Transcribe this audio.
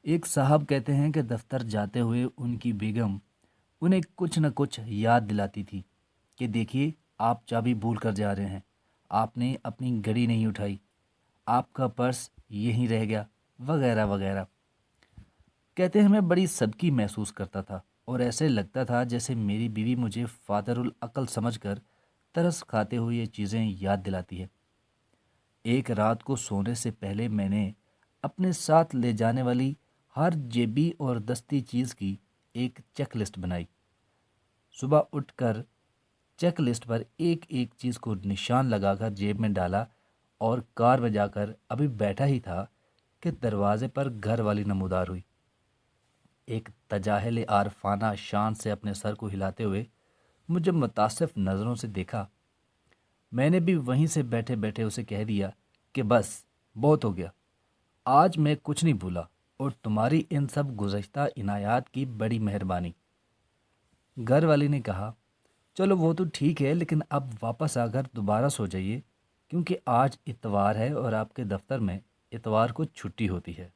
ایک साहब कहते हैं कि दफ्तर जाते हुए उनकी बेगम उन्हें कुछ न कुछ याद दिलाती थी कि देखिए, आप चाबी भूल कर जा रहे हैं, आपने अपनी घड़ी नहीं उठाई, आपका पर्स यहीं रह गया, वगैरह वगैरह। कहते हैं मैं बड़ी सबकी महसूस करता था और ऐसे लगता था जैसे मेरी बीवी मुझे फादरुल अकल समझकर तरस खाते हुए ये चीज़ें याद दिलाती है। एक रात को सोने से पहले मैंने अपने साथ ले जाने वाली हर जेबी और दस्ती चीज़ की एक चेक लिस्ट बनाई। सुबह उठकर चेक लिस्ट पर एक एक चीज़ को निशान लगाकर जेब में डाला और कार में जाकर अभी बैठा ही था कि दरवाजे पर घर वाली नमूदार हुई। एक तजाहिल आरफाना शान से अपने सर को हिलाते हुए मुझे मुतासिफ नज़रों से देखा। मैंने भी वहीं से बैठे बैठे उसे कह दिया कि बस बहुत हो गया, आज मैं कुछ नहीं भूला और तुम्हारी इन सब गुज़श्ता इनायात की बड़ी मेहरबानी। घर वाली ने कहा, चलो वो तो ठीक है, लेकिन अब वापस आकर दोबारा सो जाइए क्योंकि आज इतवार है और आपके दफ्तर में इतवार को छुट्टी होती है।